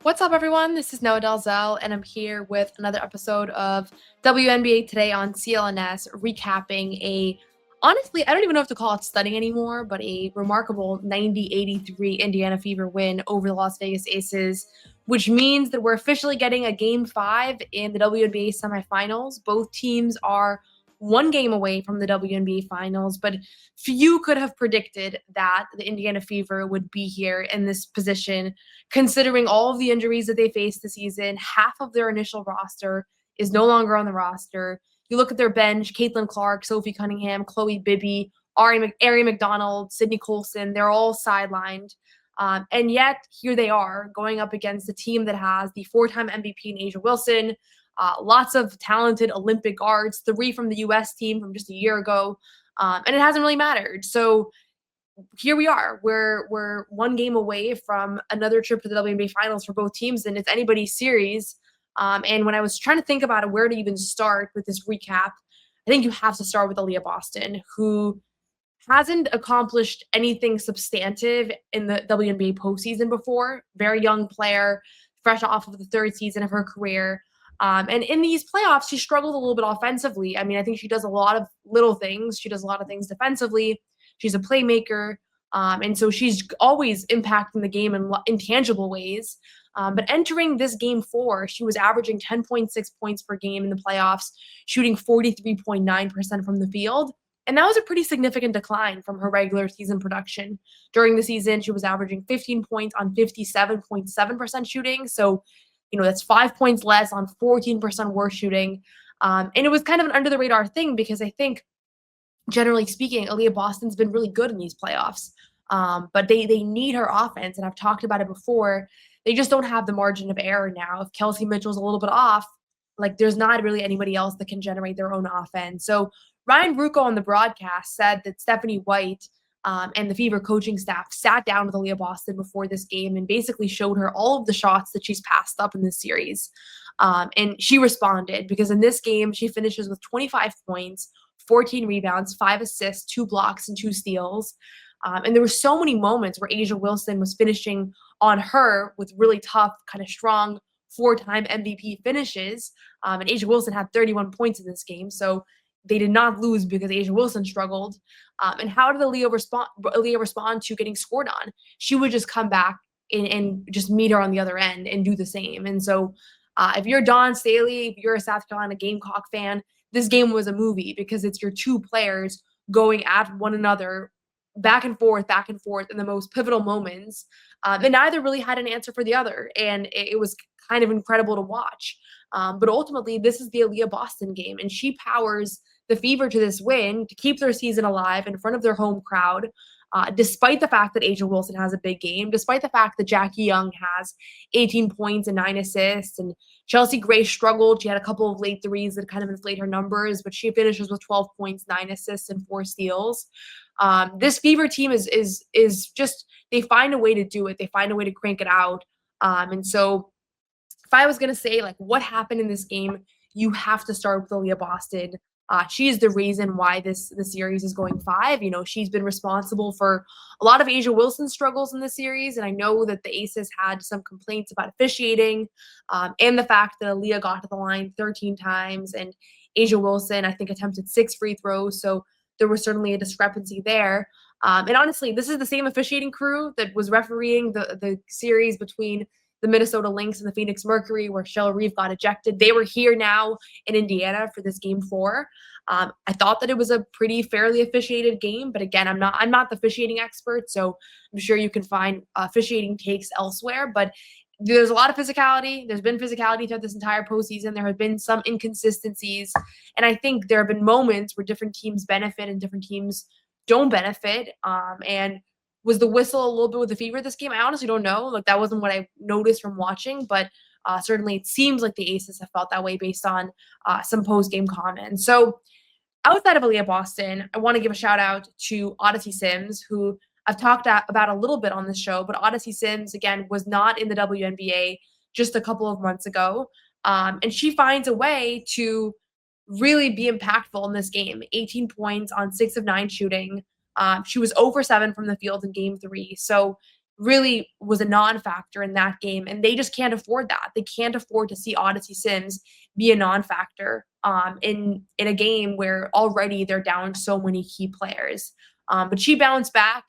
What's up, everyone? This is Noa Dalzell, and I'm here with another episode of WNBA Today on CLNS, recapping honestly, I don't even know if to call it stunning anymore, but a remarkable 90-83 Indiana Fever win over the Las Vegas Aces, which means that we're officially getting a Game 5 in the WNBA semifinals. Both teams are one game away from the WNBA Finals, but few could have predicted that the Indiana Fever would be here in this position considering all of the injuries that they faced this season. Half of their initial roster is no longer on the roster. You look at their bench: Caitlin Clark, Sophie Cunningham, Chloe Bibby, Ari McDonald, Sydney Colson. They're all sidelined. And yet, here they are going up against a team that has the four-time MVP in Asia Wilson, lots of talented Olympic guards, 3 from the U.S. team from just a year ago, and it hasn't really mattered. So here we are. We're one game away from another trip to the WNBA Finals for both teams, and it's anybody's series. And when I was trying to think about where to even start with this recap, I think you have to start with Aliyah Boston, who hasn't accomplished anything substantive in the WNBA postseason before. Very young player, fresh off of the third season of her career. And in these playoffs, she struggled a little bit offensively. I mean, I think she does a lot of little things. She does a lot of things defensively. She's a playmaker. And so she's always impacting the game in intangible ways. But entering this game 4, she was averaging 10.6 points per game in the playoffs, shooting 43.9% from the field. And that was a pretty significant decline from her regular season production. During the season, she was averaging 15 points on 57.7% shooting. So, that's 5 points less on 14% worse shooting. And it was kind of an under the radar thing because I think, generally speaking, Aliyah Boston's been really good in these playoffs. But they need her offense, and I've talked about it before. They just don't have the margin of error now. If Kelsey Mitchell's a little bit off, there's not really anybody else that can generate their own offense. So Ryan Ruocco on the broadcast said that Stephanie White and the Fever coaching staff sat down with Aliyah Boston before this game and basically showed her all of the shots that she's passed up in this series. And she responded because in this game, she finishes with 25 points, 14 rebounds, 5 assists, 2 blocks, and 2 steals. And there were so many moments where Asia Wilson was finishing on her with really tough, kind of strong 4-time MVP finishes. And Asia Wilson had 31 points in this game. So they did not lose because Asia Wilson struggled. And how did Aliyah respond to getting scored on? She would just come back and just meet her on the other end and do the same. And so if you're Dawn Staley, if you're a South Carolina Gamecock fan, this game was a movie because it's your two players going at one another back and forth in the most pivotal moments. And neither really had an answer for the other. And it was kind of incredible to watch. But ultimately, this is the Aliyah Boston game, and she powers the Fever to this win to keep their season alive in front of their home crowd. Despite the fact that Asia Wilson has a big game, despite the fact that Jackie Young has 18 points and 9 assists, and Chelsea Gray struggled. She had a couple of late threes that kind of inflate her numbers, but she finishes with 12 points, 9 assists, and 4 steals. This Fever team is just, they find a way to do it. They find a way to crank it out. And so if I was going to say, what happened in this game, you have to start with Aliyah Boston. She is the reason why the series is going 5. She's been responsible for a lot of Asia Wilson's struggles in the series, and I know that the Aces had some complaints about officiating and the fact that Aliyah got to the line 13 times, and Asia Wilson, I think, attempted 6 free throws, so there was certainly a discrepancy there. And honestly, this is the same officiating crew that was refereeing the series between the Minnesota Lynx and the Phoenix Mercury, where Shell Reeve got ejected. They were here now in Indiana for this game 4. I thought that it was a pretty fairly officiated game, but again, I'm not the officiating expert, so I'm sure you can find officiating takes elsewhere. But there's a lot of physicality. There's been physicality throughout this entire postseason. There have been some inconsistencies, and I think there have been moments where different teams benefit and different teams don't benefit. And was the whistle a little bit with the Fever this game? I honestly don't know. That wasn't what I noticed from watching, but certainly it seems like the Aces have felt that way based on some post-game comments. So outside of Aliyah Boston, I want to give a shout out to Odyssey Sims, who I've talked about a little bit on this show, but Odyssey Sims, again, was not in the WNBA just a couple of months ago. And she finds a way to really be impactful in this game. 18 points on 6 of 9 shooting. She was over 7 from the field in game 3. So really was a non-factor in that game, and they just can't afford that. They can't afford to see Odyssey Sims be a non-factor in a game where already they're down so many key players. But she bounced back.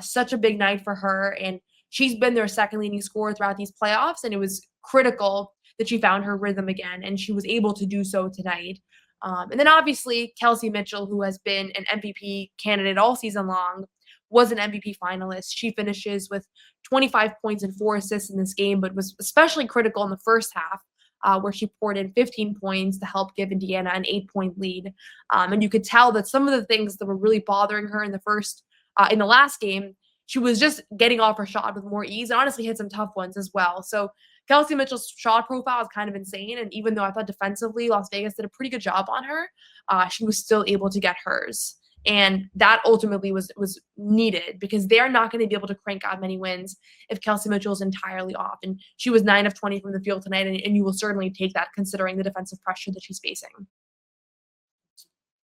Such a big night for her, and she's been their second leading scorer throughout these playoffs, and it was critical that she found her rhythm again, and she was able to do so tonight. And then obviously Kelsey Mitchell, who has been an MVP candidate all season long, was an MVP finalist. She finishes with 25 points and 4 assists in this game, but was especially critical in the first half, where she poured in 15 points to help give Indiana an 8-point lead. And you could tell that some of the things that were really bothering her in the last game, she was just getting off her shot with more ease and honestly hit some tough ones as well. So Kelsey Mitchell's shot profile is kind of insane. And even though I thought defensively Las Vegas did a pretty good job on her, she was still able to get hers. And that ultimately was needed because they're not going to be able to crank out many wins if Kelsey Mitchell is entirely off. And she was 9 of 20 from the field tonight, and you will certainly take that considering the defensive pressure that she's facing.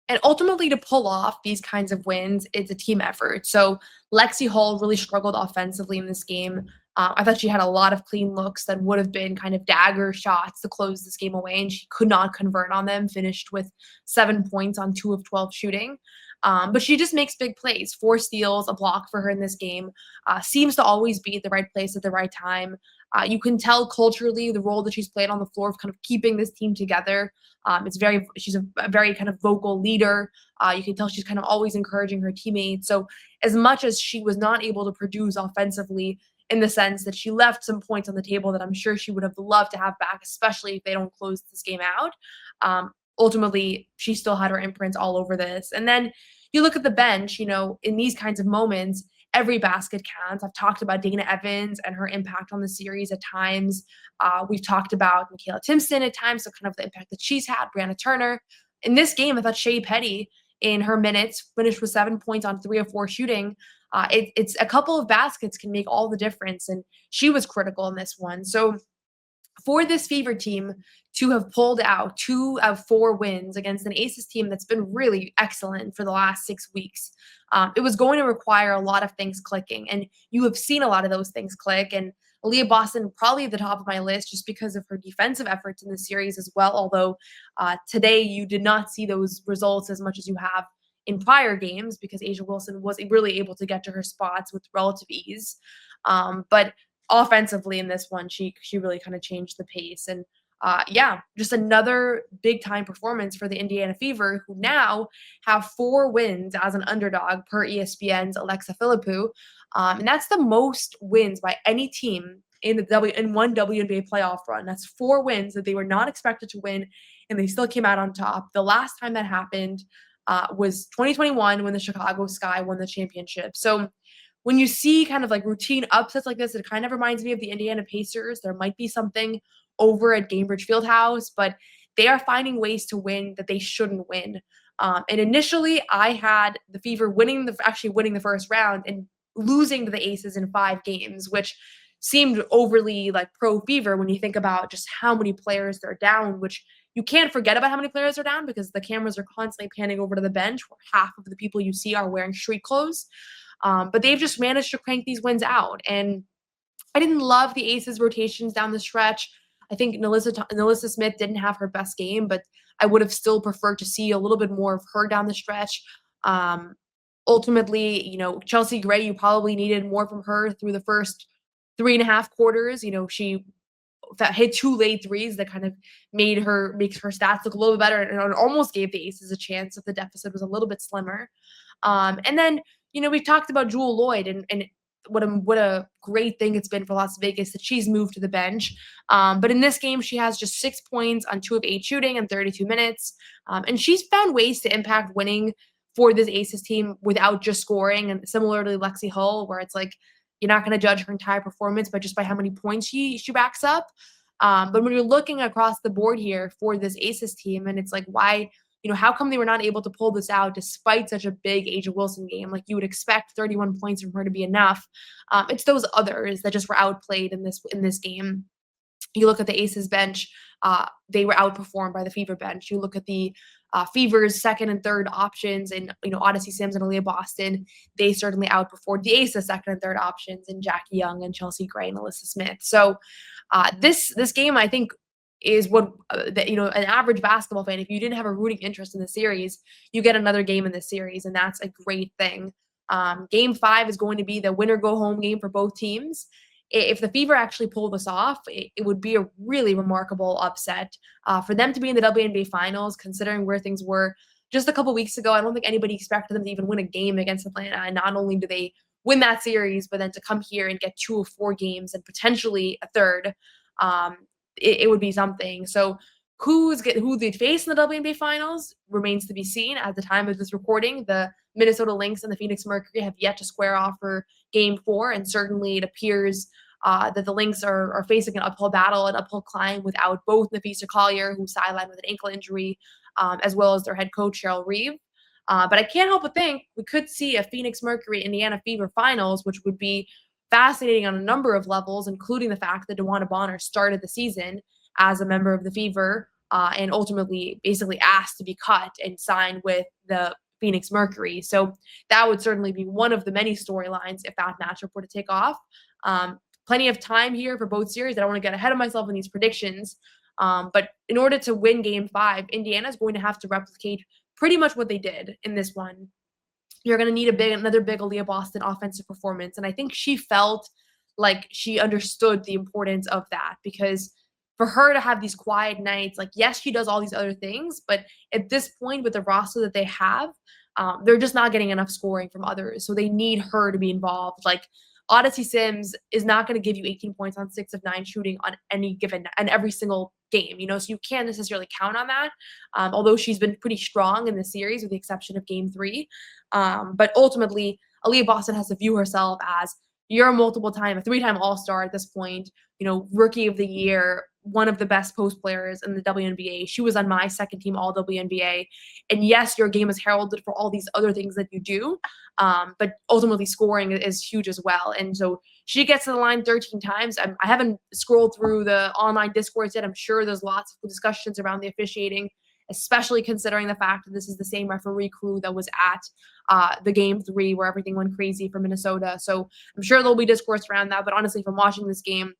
And ultimately, to pull off these kinds of wins, it's a team effort. So Lexi Hall really struggled offensively in this game. I thought she had a lot of clean looks that would have been kind of dagger shots to close this game away, and she could not convert on them, finished with 7 points on 2 of 12 shooting. But she just makes big plays. 4 steals, a block for her in this game. Seems to always be at the right place at the right time. You can tell culturally the role that she's played on the floor of kind of keeping this team together. She's a very kind of vocal leader. You can tell she's kind of always encouraging her teammates. So as much as she was not able to produce offensively in the sense that she left some points on the table that I'm sure she would have loved to have back, especially if they don't close this game out. Ultimately, she still had her imprints all over this. And then you look at the bench, in these kinds of moments, every basket counts. I've talked about Dana Evans and her impact on the series at times. We've talked about Michaela Timpson at times, so kind of the impact that she's had, Brianna Turner. In this game, I thought Shea Petty, in her minutes, finished with 7 points on 3 of 4 shooting. It's a couple of baskets can make all the difference, and she was critical in this one. So for this Fever team to have pulled out 2 of 4 wins against an Aces team that's been really excellent for the last 6 weeks, it was going to require a lot of things clicking. And you have seen a lot of those things click. And Aliyah Boston, probably at the top of my list just because of her defensive efforts in the series as well. Although today you did not see those results as much as you have in prior games because Asia Wilson was really able to get to her spots with relative ease. But offensively in this one, she really kind of changed the pace. And just another big time performance for the Indiana Fever, who now have 4 wins as an underdog per ESPN's Alexa Philippou. And that's the most wins by any team in one WNBA playoff run. That's 4 wins that they were not expected to win, and they still came out on top. The last time that happened was 2021 when the Chicago Sky won the championship. So when you see kind of like routine upsets like this, it kind of reminds me of the Indiana Pacers. There might be something over at Gainbridge Fieldhouse, but they are finding ways to win that they shouldn't win. And initially, I had the Fever winning the first round and losing to the Aces in 5 games, which seemed overly like pro Fever when you think about just how many players they're down, which you can't forget about how many players are down because the cameras are constantly panning over to the bench where half of the people you see are wearing street clothes. But they've just managed to crank these wins out. And I didn't love the Aces rotations down the stretch. I think Nalissa Smith didn't have her best game, but I would have still preferred to see a little bit more of her down the stretch. Ultimately, Chelsea Gray, you probably needed more from her through the first 3.5 quarters. She hit 2 late threes that kind of makes her stats look a little bit better and almost gave the Aces a chance if the deficit was a little bit slimmer. And then, we've talked about Jewell Loyd and what a great thing it's been for Las Vegas that she's moved to the bench. But in this game, she has just 6 points on 2 of 8 shooting in 32 minutes. And she's found ways to impact winning for this Aces team without just scoring. And similarly, Lexi Hull, where it's like, you're not going to judge her entire performance by how many points she racks up. But when you're looking across the board here for this Aces team, and it's like, why, how come they were not able to pull this out despite such a big Asia Wilson game? Like you would expect 31 points from her to be enough. It's those others that just were outplayed in this game. You look at the Aces bench, they were outperformed by the Fever bench. You look at the Fever's second and third options and, Odyssey Sims and Aliyah Boston, they certainly outperformed the Aces' second and third options and Jackie Young and Chelsea Gray and Alyssa Smith. So this game, I think, is what an average basketball fan, if you didn't have a rooting interest in the series, you get another game in this series, and that's a great thing. Game 5 is going to be the winner go home game for both teams. If the Fever actually pull this off, it would be a really remarkable upset for them to be in the WNBA Finals, considering where things were just a couple weeks ago. I don't think anybody expected them to even win a game against Atlanta, and not only do they win that series, but then to come here and get 2 of 4 games and potentially a third, it would be something. So who they face in the WNBA Finals remains to be seen. At the time of this recording, the Minnesota Lynx and the Phoenix Mercury have yet to square off for Game 4, and certainly it appears that the Lynx are facing an uphill battle, an uphill climb without both Napheesa Collier, who's sidelined with an ankle injury, as well as their head coach, Cheryl Reeve. But I can't help but think we could see a Phoenix Mercury Indiana Fever Finals, which would be fascinating on a number of levels, including the fact that DeWanna Bonner started the season as a member of the Fever and ultimately basically asked to be cut and signed with the Phoenix Mercury. So that would certainly be one of the many storylines if that matchup were to take off. Plenty of time here for both series. I don't want to get ahead of myself in these predictions. But in order to win Game 5, Indiana is going to have to replicate pretty much what they did in this one. You're going to need another big Aliyah Boston offensive performance. And I think she felt like she understood the importance of that, because for her to have these quiet nights, like, yes, she does all these other things, but at this point with the roster that they have, they're just not getting enough scoring from others. So they need her to be involved. Like, Odyssey Sims is not going to give you 18 points on 6 of 9 shooting on any given and every single game, so you can't necessarily count on that. Although she's been pretty strong in the series with the exception of Game 3. But ultimately, Aliyah Boston has to view herself as you're a 3-time All-Star at this point, Rookie of the Year, one of the best post players in the WNBA. She was on my second team All WNBA. And yes, your game is heralded for all these other things that you do, but ultimately scoring is huge as well. And so she gets to the line 13 times. I haven't scrolled through the online discourse yet. I'm sure there's lots of discussions around the officiating, especially considering the fact that this is the same referee crew that was at the Game 3 where everything went crazy for Minnesota. So I'm sure there'll be discourse around that. But honestly, from watching this game,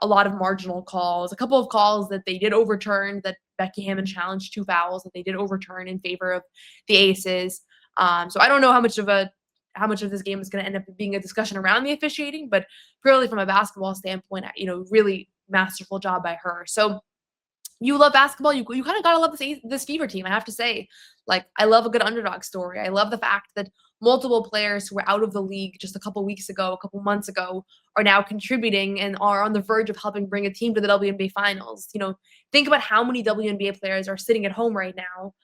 a lot of marginal calls, a couple of calls that they did overturn, that Becky Hammon challenged 2 fouls that they did overturn in favor of the Aces. So I don't know how much of this game is going to end up being a discussion around the officiating, but purely from a basketball standpoint, really masterful job by her. So you love basketball, you kind of gotta love this Fever team. I have to say, like, I love a good underdog story. I love the fact that multiple players who were out of the league just a couple months ago, are now contributing and are on the verge of helping bring a team to the WNBA Finals. Think about how many WNBA players are sitting at home right now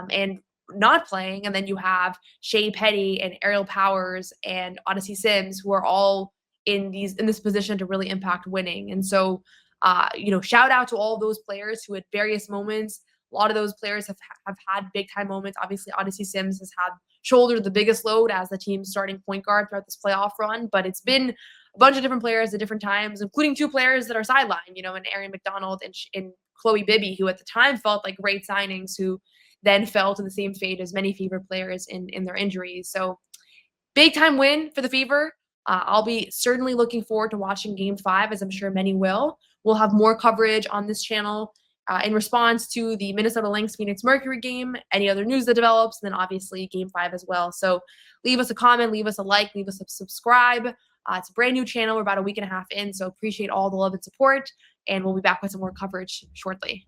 and not playing, and then you have Shea Petty and Ariel Powers and Odyssey Sims, who are all in this position to really impact winning. And so shout out to all those players who at various moments, a lot of those players have had big time moments. Obviously, Odyssey Sims has shouldered the biggest load as the team's starting point guard throughout this playoff run, but it's been a bunch of different players at different times, including 2 players that are sidelined, and Erin McDonald and Chloe Bibby, who at the time felt like great signings, who then fell to the same fate as many Fever players in their injuries. So big time win for the Fever. I'll be certainly looking forward to watching Game 5, as I'm sure many will. We'll have more coverage on this channel in response to the Minnesota Lynx Phoenix Mercury game, any other news that develops, and then obviously Game 5 as well. So leave us a comment, leave us a like, leave us a subscribe. It's a brand new channel. We're about a week and a half in, so appreciate all the love and support, and we'll be back with some more coverage shortly.